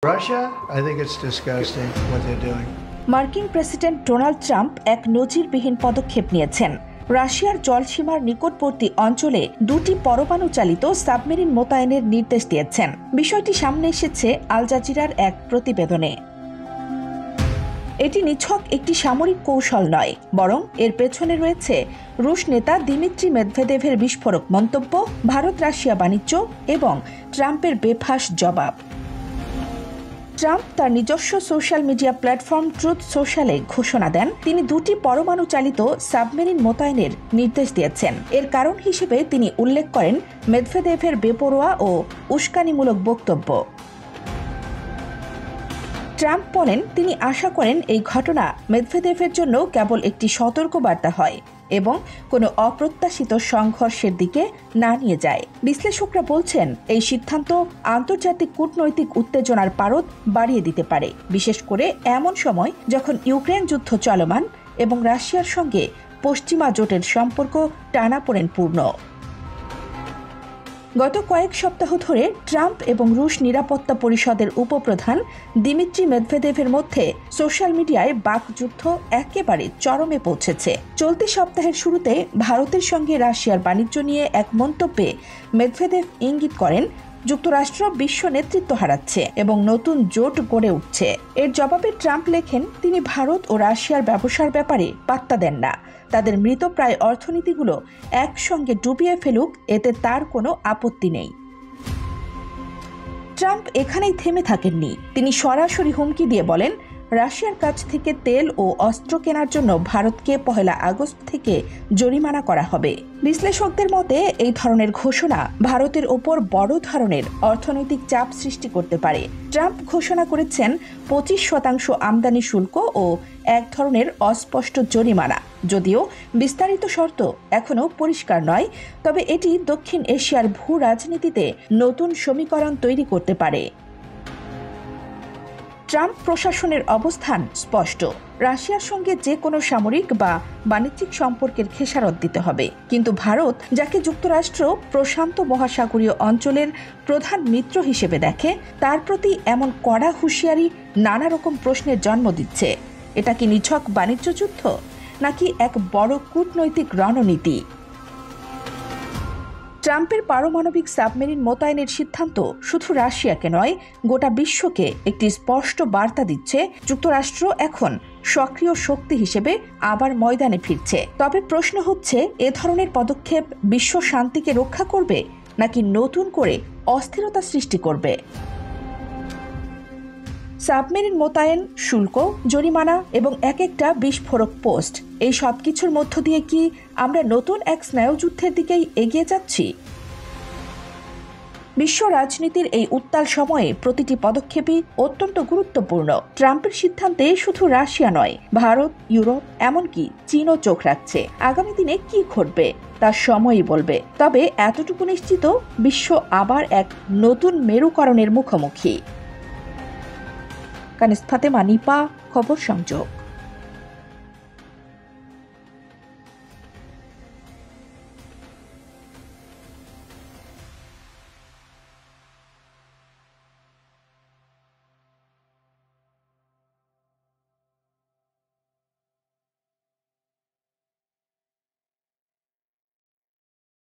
Russia, I think it's disgusting what they're doing. মার্কিন president Donald Trump এক নজিরবিহীন পদক্ষেপ নিয়েছেন। রাশিয়ার জলসীমার নিকটবর্তী অঞ্চলে দুটি পরমাণু চালিত সাবমেরিন মোতায়েনের নির্দেশ দিয়েছেন। বিষয়টি সামনে এসেছে আল জাজিরার এক প্রতিবেদনে। এটি নিছক একটি সামরিক কৌশল নয়, বরং এর পেছনে রয়েছে রুশ নেতা দিমিত্রি মেদভেদেভের বিস্ফোরক মন্তব্য, ভারত রাশিয়া বাণিজ্য এবং ট্রাম্পের বেফাঁস জবাব। ট্রাম্প তার নিজস্ব সোশ্যাল মিডিয়া প্ল্যাটফর্ম ট্রুথ সোশ্যালে ঘোষণা দেন তিনি দুটি পরমাণু চালিত সাবমেরিন মোতায়েনের নির্দেশ দিয়েছেন। এর কারণ হিসেবে তিনি উল্লেখ করেন মেদভেদেভের বেপরোয়া ও উস্কানিমূলক বক্তব্য। ট্রাম্প বলেন তিনি আশা করেন এই ঘটনা মেদভেদেভের জন্য কেবল একটি সতর্কবার্তা হয় এবং কোনো অপ্রত্যাশিত সংঘর্ষের দিকে না নিয়ে যায়। বিশ্লেষকরা বলছেন এই সিদ্ধান্ত আন্তর্জাতিক কূটনৈতিক উত্তেজনার পারদ বাড়িয়ে দিতে পারে, বিশেষ করে এমন সময় যখন ইউক্রেন যুদ্ধ চলমান এবং রাশিয়ার সঙ্গে পশ্চিমা জোটের সম্পর্ক টানাপোড়েনপূর্ণ। গত কয়েক সপ্তাহ ধরে ট্রাম্প এবং রুশ নিরাপত্তা পরিষদের উপপ্রধান দিমিত্রি মেদভেদেভের মধ্যে সোশ্যাল মিডিয়ায় বাকযুদ্ধ একেবারে চরমে পৌঁছেছে। চলতি সপ্তাহের শুরুতে ভারতের সঙ্গে রাশিয়ার বাণিজ্য নিয়ে এক মন্তব্যে মেদভেদেভ ইঙ্গিত করেন যুক্তরাষ্ট্র বিশ্ব নেতৃত্ব হারাচ্ছে এবং নতুন জোট গড়ে উঠছে। এর জবাবে ট্রাম্প লেখেন তিনি ভারত ও রাশিয়ার ব্যবসার ব্যাপারে পাত্তা দেন না, তাদের মৃতপ্রায় অর্থনীতিগুলো একসঙ্গে ডুবিয়ে ফেলুক, এতে তার কোনো আপত্তি নেই। ট্রাম্প এখানেই থেমে থাকেননি, তিনি সরাসরি হুমকি দিয়ে বলেন রাশিয়ার কাছ থেকে তেল ও অস্ত্র কেনার জন্য ভারতকে 1 আগস্ট থেকে জরিমানা করা হবে। বিশ্লেষকদের মতে এই ধরনের ঘোষণা ভারতের ওপর বড় ধরনের অর্থনৈতিক চাপ সৃষ্টি করতে পারে। ট্রাম্প ঘোষণা করেছেন 25% আমদানি শুল্ক ও এক ধরনের অস্পষ্ট জরিমানা। যদিও বিস্তারিত শর্ত এখনও পরিষ্কার নয়, তবে এটি দক্ষিণ এশিয়ার ভূ রাজনীতিতে নতুন সমীকরণ তৈরি করতে পারে। ট্রাম্প প্রশাসনের অবস্থান স্পষ্ট, রাশিয়ার সঙ্গে যে কোনো সামরিক বা বাণিজ্যিক সম্পর্কের খেসারত দিতে হবে, কিন্তু ভারত, যাকে যুক্তরাষ্ট্র প্রশান্ত মহাসাগরীয় অঞ্চলের প্রধান মিত্র হিসেবে দেখে, তার প্রতি এমন কড়া হুঁশিয়ারি নানা রকম প্রশ্নের জন্ম দিচ্ছে। এটা কি নিছক বাণিজ্য যুদ্ধ নাকি এক বড় কূটনৈতিক রণনীতি? ট্রাম্পের পারমাণবিক সাবমেরিন মোতায়েনের সিদ্ধান্ত শুধু রাশিয়াকে নয়, গোটা বিশ্বকে একটি স্পষ্ট বার্তা দিচ্ছে যুক্তরাষ্ট্র এখন সক্রিয় শক্তি হিসেবে আবার ময়দানে ফিরছে। তবে প্রশ্ন হচ্ছে, এ ধরনের পদক্ষেপ বিশ্ব শান্তিকে রক্ষা করবে নাকি নতুন করে অস্থিরতা সৃষ্টি করবে? সাবমেরিন মোতায়েন, শুল্ক, জরিমানা এবং এক একটা বিস্ফোরক পোস্ট, এই সব কিছুর মধ্য দিয়ে কি আমরা নতুন এক স্নায়ুযুদ্ধের দিকেই এগিয়ে যাচ্ছি? বিশ্ব রাজনীতির এই উত্তাল সময়ে প্রতিটি পদক্ষেপই অত্যন্ত গুরুত্বপূর্ণ। ট্রাম্পের সিদ্ধান্তে শুধু রাশিয়া নয়, ভারত, ইউরোপ, এমনকি চীনও চোখ রাখছে। আগামী দিনে কি ঘটবে তা সময়ই বলবে। তবে এতটুকু নিশ্চিত, বিশ্ব আবার এক নতুন মেরুকরণের মুখোমুখি। কানিজ ফাতেমা, নিপা, খবর সংযোগ।